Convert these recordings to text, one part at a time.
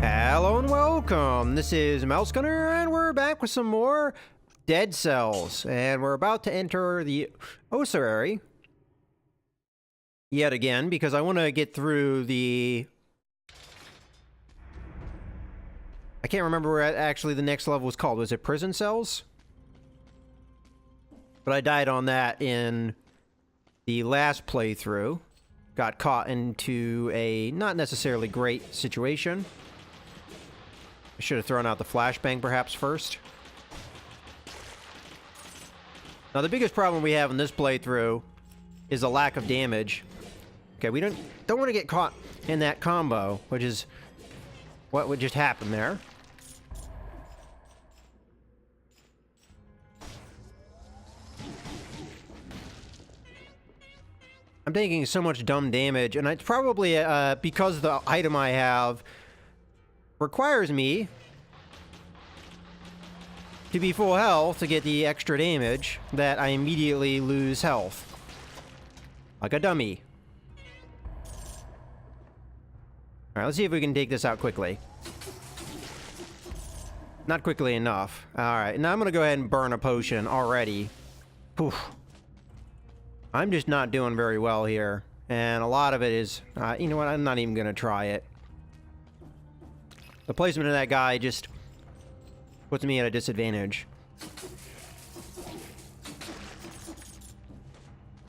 Hello and welcome. This is Mouse Gunner, and we're back with some more Dead Cells, and we're about to enter the ossuary yet again because I want to get through the. I can't remember what actually the next level was called. Was it prison cells? But I died on that in the last playthrough. Got caught into a not necessarily great situation. I should have thrown out the flashbang perhaps first. Now the biggest problem we have in this playthrough is a lack of damage. Okay, we don't want to get caught in that combo, which is what would just happen there. I'm taking so much dumb damage, and it's probably because the item I have requires me to be full health to get the extra damage that I immediately lose health. Like a dummy. Alright, let's see if we can take this out quickly. Not quickly enough. Alright, now I'm gonna go ahead and burn a potion already. Poof. I'm just not doing very well here. And a lot of it is, you know what, I'm not even gonna try it. The placement of that guy just puts me at a disadvantage.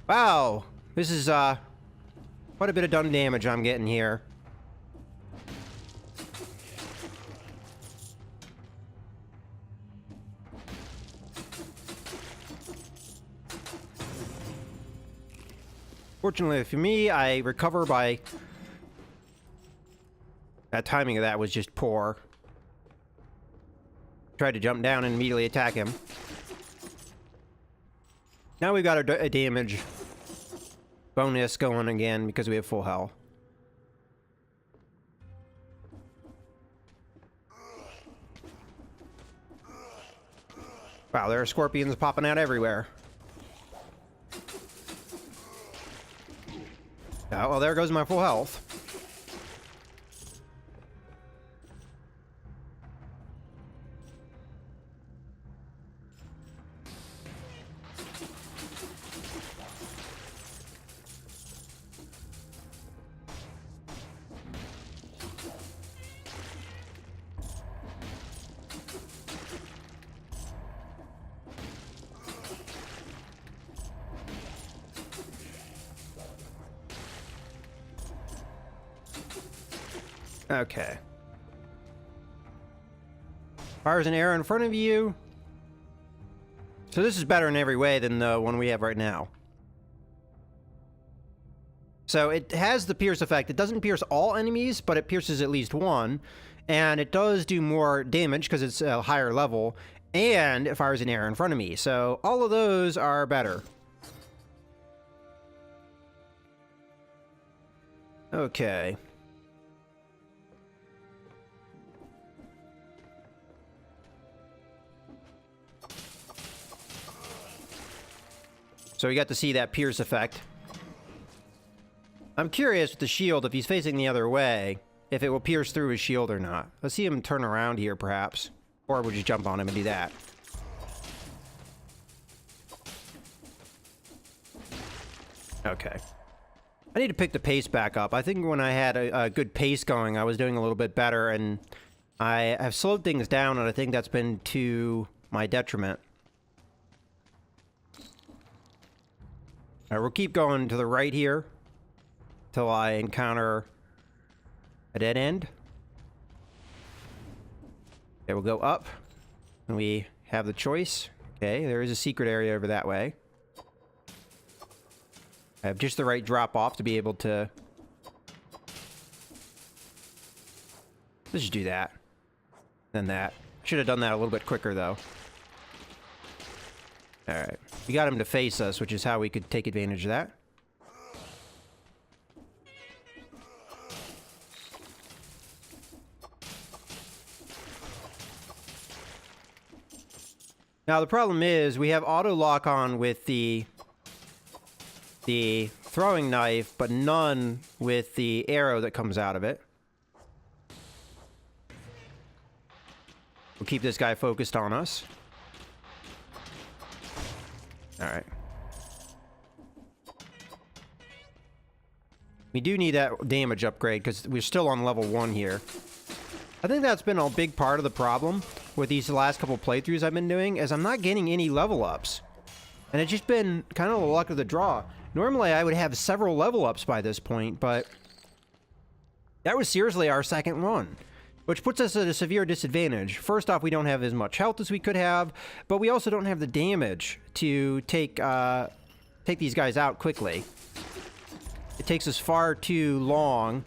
Wow! This is, quite a bit of dumb damage I'm getting here. Fortunately for me, I recover by... That timing of that was just poor. Tried to jump down and immediately attack him. Now we've got a damage bonus going again because we have full health. Wow, there are scorpions popping out everywhere. Oh, well, there goes my full health. Okay. Fires an arrow in front of you. So this is better in every way than the one we have right now. So it has the pierce effect. It doesn't pierce all enemies, but it pierces at least one. And it does do more damage because it's a higher level. And it fires an arrow in front of me. So all of those are better. Okay. So we got to see that pierce effect. I'm curious with the shield, if he's facing the other way, if it will pierce through his shield or not. Let's see him turn around here, perhaps. Or we'll just jump on him and do that. Okay. I need to pick the pace back up. I think when I had a good pace going, I was doing a little bit better, and I have slowed things down, and I think that's been to my detriment. Alright, we'll keep going to the right here till I encounter a dead end. Okay, we'll go up, and we have the choice. Okay, there is a secret area over that way. I have just the right drop off to be able to... Let's just do that. Then that. Should have done that a little bit quicker, though. Alright. We got him to face us, which is how we could take advantage of that. Now, the problem is we have auto lock on with the throwing knife, but none with the arrow that comes out of it. We'll keep this guy focused on us. Alright. We do need that damage upgrade because we're still on level 1 here. I think that's been a big part of the problem with these last couple playthroughs I've been doing, is I'm not getting any level ups. And it's just been kind of the luck of the draw. Normally I would have several level ups by this point, but that was seriously our second one, which puts us at a severe disadvantage. First off, we don't have as much health as we could have, but we also don't have the damage to take these guys out quickly. It takes us far too long.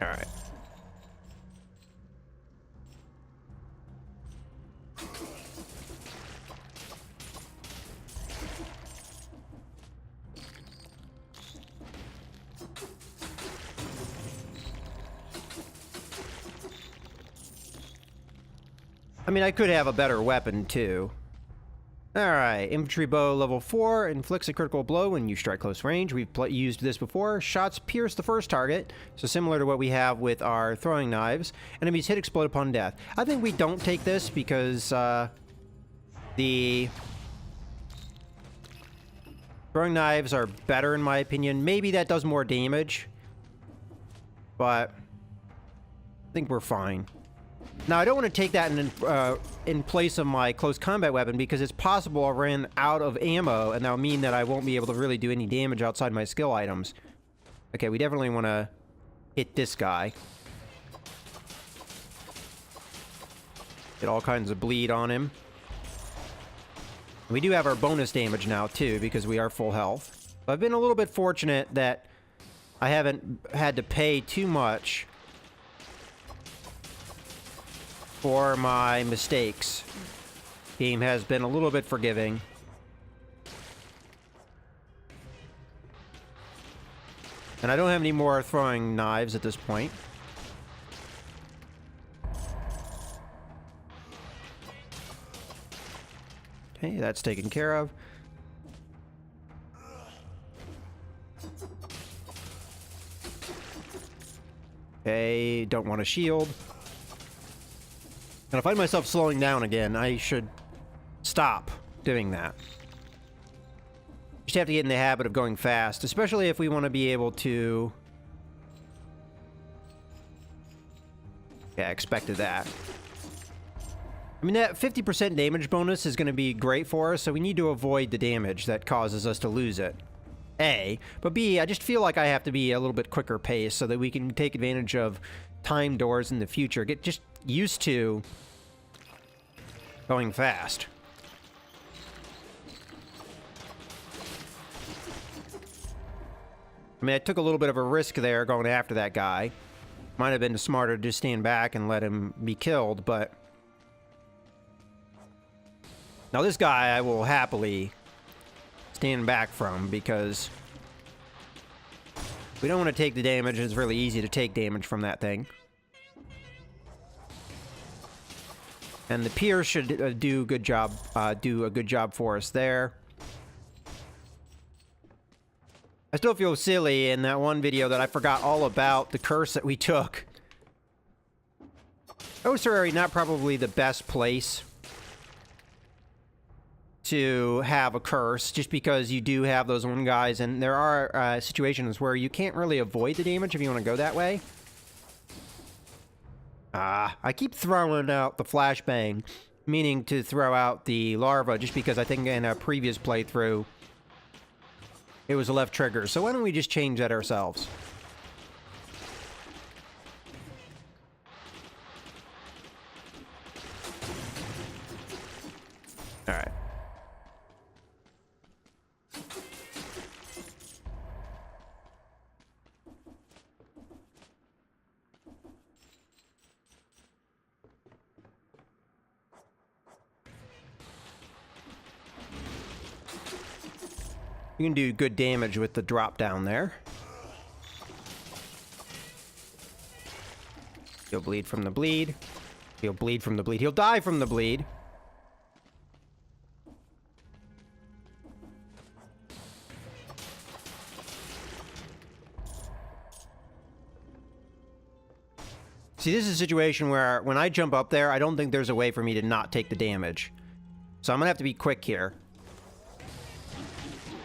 All right. I mean, I could have a better weapon, too. Alright, infantry bow level 4 inflicts a critical blow when you strike close range. We've used this before. Shots pierce the first target, so similar to what we have with our throwing knives. Enemies hit explode upon death. I think we don't take this because the throwing knives are better in my opinion. Maybe that does more damage, but I think we're fine. Now, I don't want to take that in place of my close combat weapon because it's possible I ran out of ammo, and that'll mean that I won't be able to really do any damage outside my skill items. Okay, we definitely want to hit this guy. Get all kinds of bleed on him. We do have our bonus damage now, too, because we are full health. But I've been a little bit fortunate that I haven't had to pay too much for my mistakes. Game has been a little bit forgiving. And I don't have any more throwing knives at this point. Okay, that's taken care of. Okay, don't want a shield. And if I find myself slowing down again, I should stop doing that. Just have to get in the habit of going fast, especially if we want to be able to... Yeah, I expected that. I mean, that 50% damage bonus is going to be great for us, so we need to avoid the damage that causes us to lose it. A. But B, I just feel like I have to be a little bit quicker pace so that we can take advantage of time doors in the future. Get just used to going fast. I mean, I took a little bit of a risk there going after that guy. Might have been smarter to just stand back and let him be killed, but... Now this guy I will happily stand back from because we don't want to take the damage. It's really easy to take damage from that thing. And the pier should do a good job for us there. I still feel silly in that one video that I forgot all about the curse that we took. Ossuary, not probably the best place to have a curse, just because you do have those one guys, and there are situations where you can't really avoid the damage if you want to go that way. I keep throwing out the flashbang, meaning to throw out the larva, just because I think in a previous playthrough it was a left trigger. So why don't we just change that ourselves? Alright. You can do good damage with the drop down there. He'll bleed from the bleed. He'll bleed from the bleed. He'll die from the bleed. See, this is a situation where when I jump up there, I don't think there's a way for me to not take the damage. So I'm gonna have to be quick here.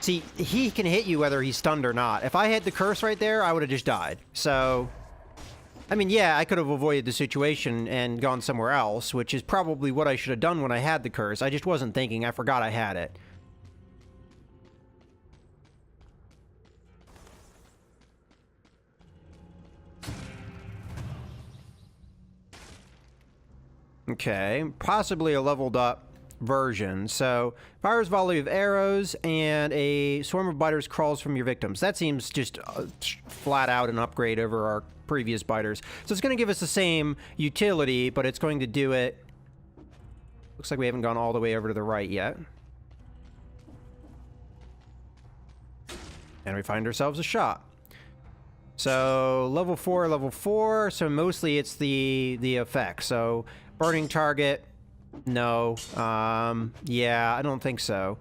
See, he can hit you whether he's stunned or not. If I had the curse right there, I would have just died. So, I mean, yeah, I could have avoided the situation and gone somewhere else, which is probably what I should have done when I had the curse. I just wasn't thinking. I forgot I had it. Okay, possibly a leveled up version. So, fires volley of arrows, and a swarm of biters crawls from your victims. That seems just flat out an upgrade over our previous biters. So it's going to give us the same utility, but it's going to do it... Looks like we haven't gone all the way over to the right yet. And we find ourselves a shot. So, level 4, so mostly it's the effect. So, burning target, no. Yeah, I don't think so.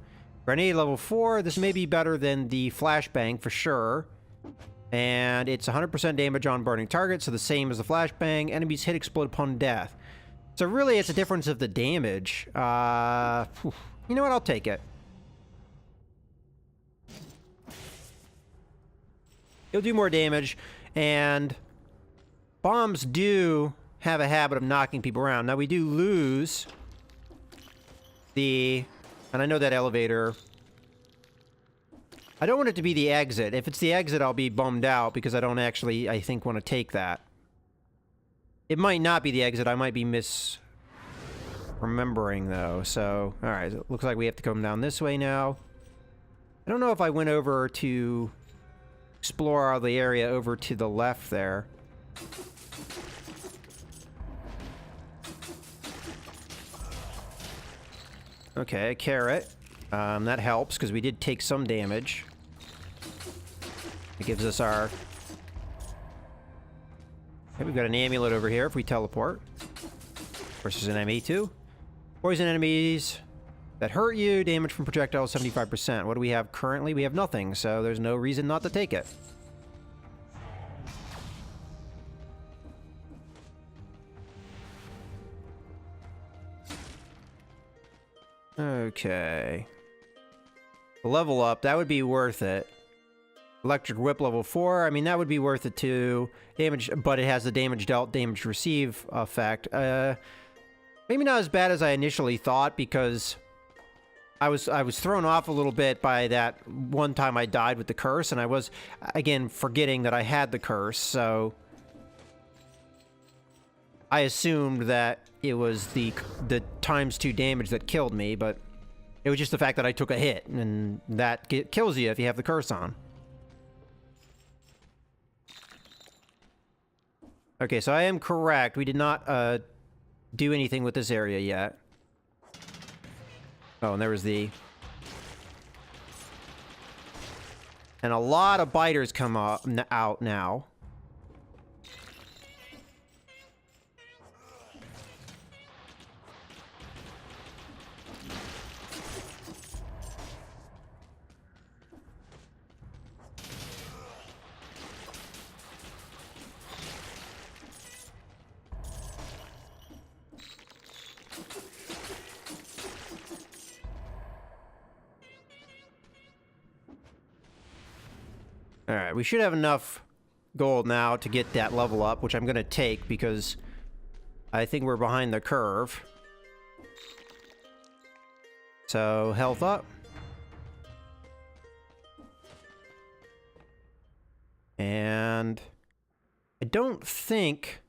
Grenade level 4, this may be better than the flashbang for sure. And it's 100% damage on burning target, so the same as the flashbang. Enemies hit explode upon death. So really, it's a difference of the damage. You know what? I'll take it. It'll do more damage, and bombs do have a habit of knocking people around. Now, we do lose the... And I know that elevator... I don't want it to be the exit. If it's the exit, I'll be bummed out because I don't actually, I think, want to take that. It might not be the exit. I might be misremembering, though. So, alright. It looks like we have to come down this way now. I don't know if I went over to explore the area over to the left there. Okay, a carrot. That helps, because we did take some damage. It gives us our... Okay, we've got an amulet over here if we teleport. Versus an ME2. Poison enemies that hurt you. Damage from projectiles 75%. What do we have currently? We have nothing, so there's no reason not to take it. Okay. Level up, that would be worth it. Electric Whip level 4, I mean, that would be worth it too. Damage, but it has the damage dealt, damage receive effect. Maybe not as bad as I initially thought, because I was thrown off a little bit by that one time I died with the curse, and I was, again, forgetting that I had the curse, so... I assumed that it was the ×2 damage that killed me, but it was just the fact that I took a hit, and that kills you if you have the curse on. Okay, so I am correct. We did not do anything with this area yet. Oh, and there was the... And a lot of biters come out now. Alright, we should have enough gold now to get that level up, which I'm going to take because I think we're behind the curve. So, health up. And I don't think...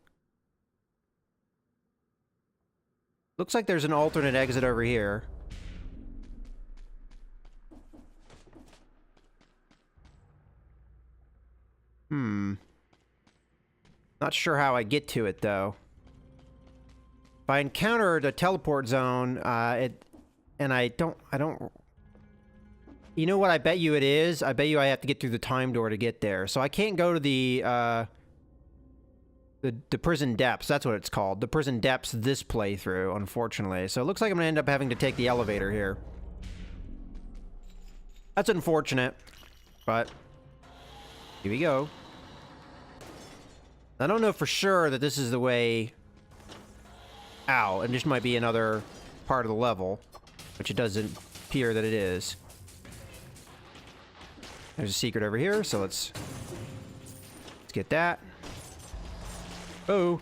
Looks like there's an alternate exit over here. Not sure how I get to it, though. If I encounter the teleport zone, and I don't... You know what I bet you it is? I bet you I have to get through the time door to get there. So I can't go to the prison depths. That's what it's called. The prison depths this playthrough, unfortunately. So it looks like I'm going to end up having to take the elevator here. That's unfortunate, but here we go. I don't know for sure that this is the way out. It just might be another part of the level, which it doesn't appear that it is. There's a secret over here, so let's get that. Oh.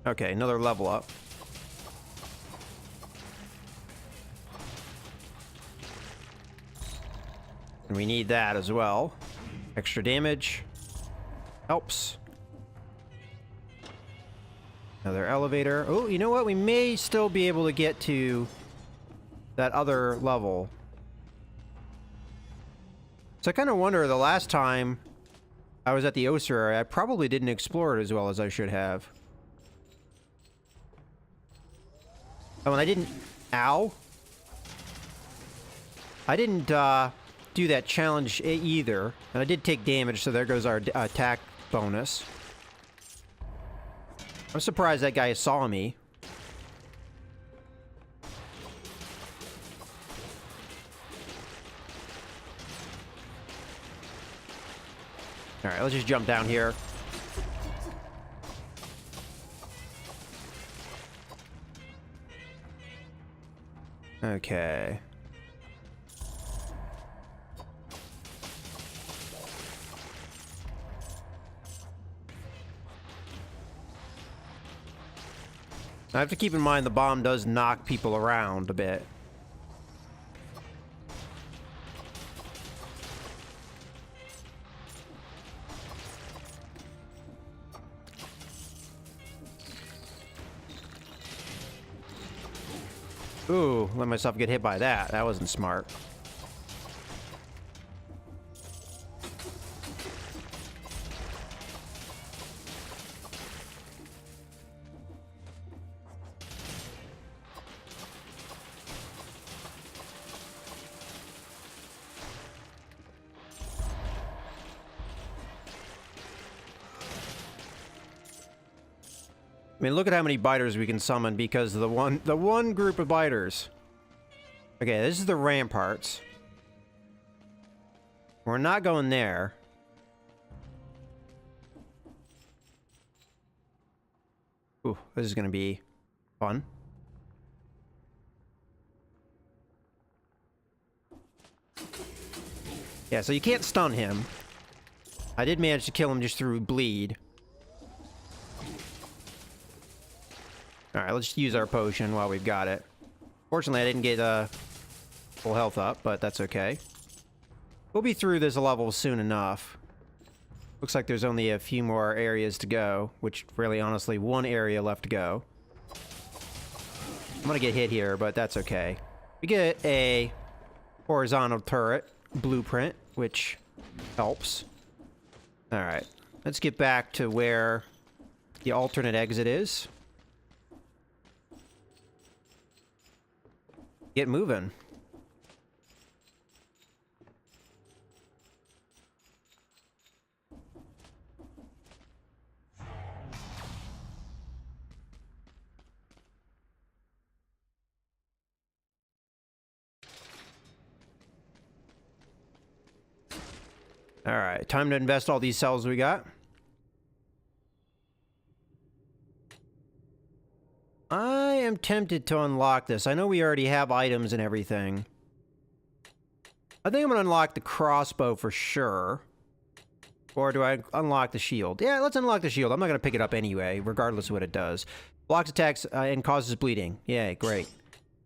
Okay, another level up. And we need that as well. Extra damage. Helps. Another elevator. Oh, you know what? We may still be able to get to that other level. So I kind of wonder, the last time I was at the ossuary, I probably didn't explore it as well as I should have. Oh, and I didn't... Ow. I didn't do that challenge either. And I did take damage, so there goes our attack bonus. I'm surprised that guy saw me. Alright, let's just jump down here. Okay. I have to keep in mind the bomb does knock people around a bit. Ooh, let myself get hit by that. That wasn't smart. I mean, look at how many biters we can summon because of the one group of biters. Okay, this is the ramparts. We're not going there. Ooh, this is gonna be fun. Yeah, so you can't stun him. I did manage to kill him just through bleed. Alright, let's use our potion while we've got it. Fortunately, I didn't get full health up, but that's okay. We'll be through this level soon enough. Looks like there's only a few more areas to go, which really honestly, one area left to go. I'm gonna get hit here, but that's okay. We get a horizontal turret blueprint, which helps. Alright, let's get back to where the alternate exit is. Get moving. All right, time to invest all these cells we got. I am tempted to unlock this. I know we already have items and everything. I think I'm gonna unlock the crossbow for sure. Or do I unlock the shield? Yeah, let's unlock the shield. I'm not gonna pick it up anyway, regardless of what it does. Blocks attacks and causes bleeding. Yay, great.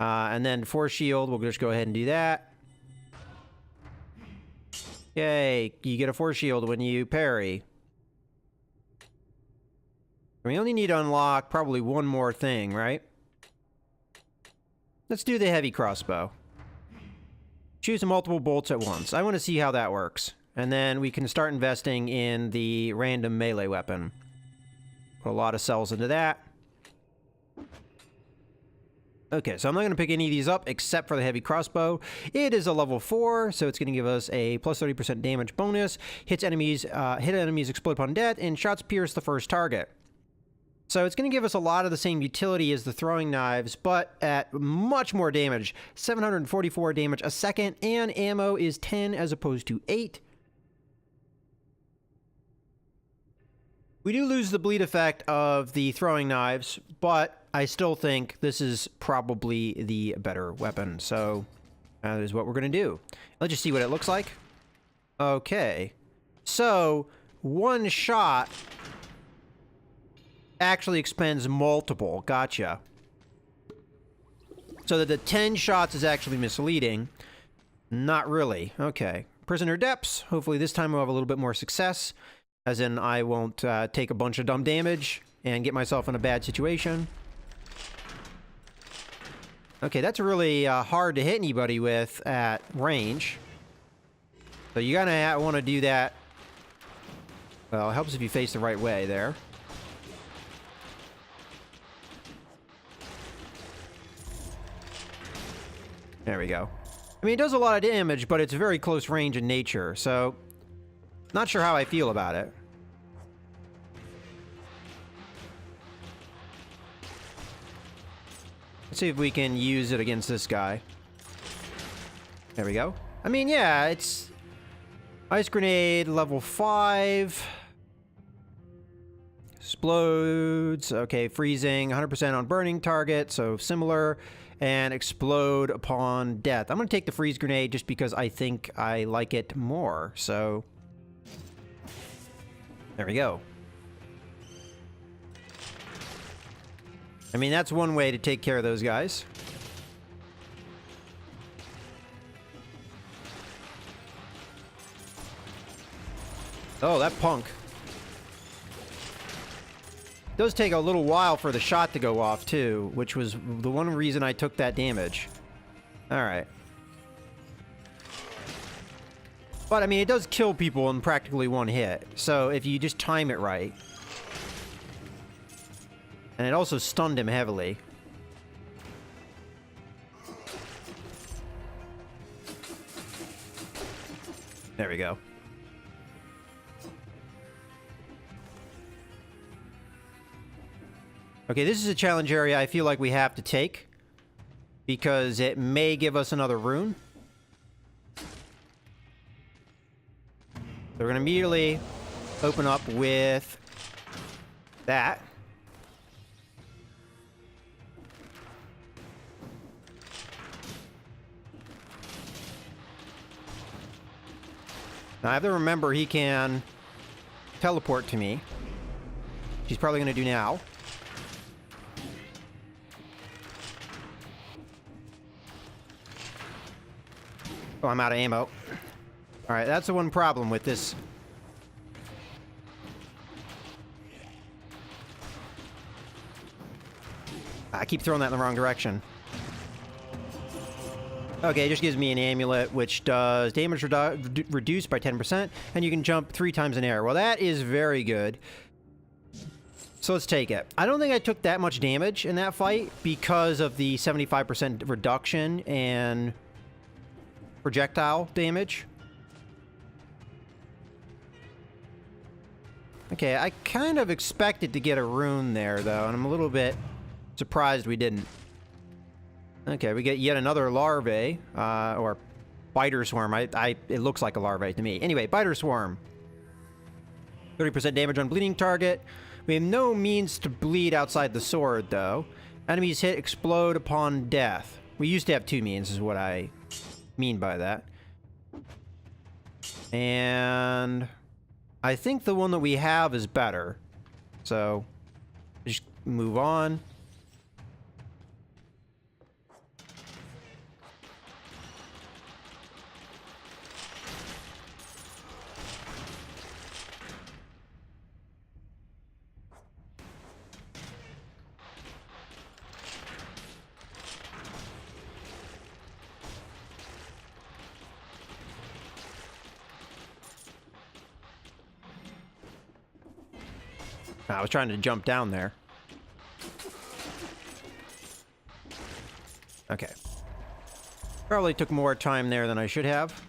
And then for shield, we'll just go ahead and do that. Yay, you get a force shield when you parry. We only need to unlock probably one more thing, right? Let's do the heavy crossbow. Choose multiple bolts at once. I want to see how that works. And then we can start investing in the random melee weapon. Put a lot of cells into that. Okay, so I'm not going to pick any of these up except for the heavy crossbow. It is a level 4, so it's going to give us a plus 30% damage bonus. Hit enemies explode upon death, and shots pierce the first target. So it's going to give us a lot of the same utility as the throwing knives, but at much more damage. 744 damage a second, and ammo is 10 as opposed to 8. We do lose the bleed effect of the throwing knives, but I still think this is probably the better weapon. So that is what we're going to do. Let's just see what it looks like. Okay. So one shot actually expends multiple. Gotcha. So that the 10 shots is actually misleading. Not really. Okay. Prisoner depths. Hopefully this time we'll have a little bit more success. As in, I won't take a bunch of dumb damage and get myself in a bad situation. Okay, that's really hard to hit anybody with at range. So you're gonna want to do that. Well, it helps if you face the right way there. There we go. I mean, it does a lot of damage, but it's very close range in nature, so not sure how I feel about it. Let's see if we can use it against this guy. There we go. I mean, yeah, it's ice grenade level 5. Explodes. Okay, freezing. 100% on burning target, so similar. And explode upon death. I'm going to take the freeze grenade just because I think I like it more. So there we go. I mean, that's one way to take care of those guys. Oh, that punk. It does take a little while for the shot to go off, too, which was the one reason I took that damage. Alright. But, I mean, it does kill people in practically one hit. So, if you just time it right. And it also stunned him heavily. There we go. Okay, this is a challenge area I feel like we have to take, because it may give us another rune. So we're going to immediately open up with that. Now I have to remember he can teleport to me. He's probably going to do now. Oh, I'm out of ammo. Alright, that's the one problem with this. I keep throwing that in the wrong direction. Okay, it just gives me an amulet, which does damage reduced by 10%, and you can jump 3 times in air. Well, that is very good. So let's take it. I don't think I took that much damage in that fight because of the 75% reduction in projectile damage. Okay, I kind of expected to get a rune there, though, and I'm a little bit surprised we didn't. Okay, we get yet another larvae, or biter swarm. It looks like a larvae to me. Anyway, biter swarm. 30% damage on bleeding target. We have no means to bleed outside the sword, though. Enemies hit explode upon death. We used to have 2 means, is what I mean by that. And I think the one that we have is better. So, just move on. I was trying to jump down there. Okay. Probably took more time there than I should have.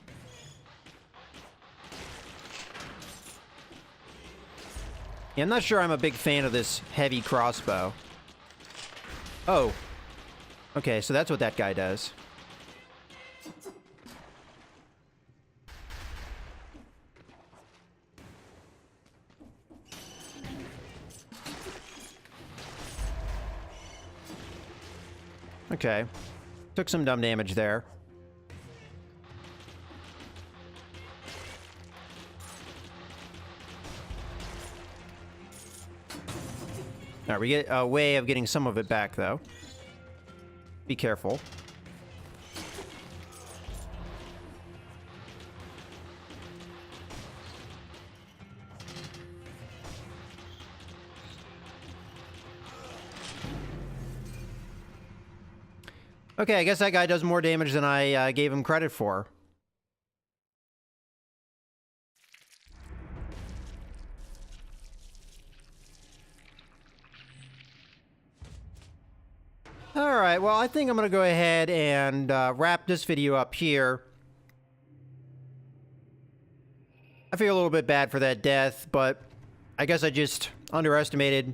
Yeah, I'm not sure I'm a big fan of this heavy crossbow. Oh. Okay, so that's what that guy does. Okay. Took some dumb damage there. Alright, we get a way of getting some of it back, though. Be careful. Okay, I guess that guy does more damage than I gave him credit for. Alright, well, I think I'm going to go ahead and wrap this video up here. I feel a little bit bad for that death, but I guess I just underestimated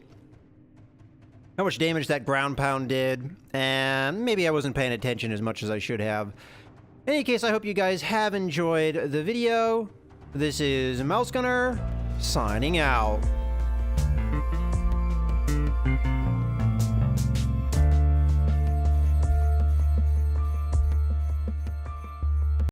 how much damage that ground pound did, and maybe I wasn't paying attention as much as I should have. In any case, I hope you guys have enjoyed the video. This is Mouse Gunner, signing out.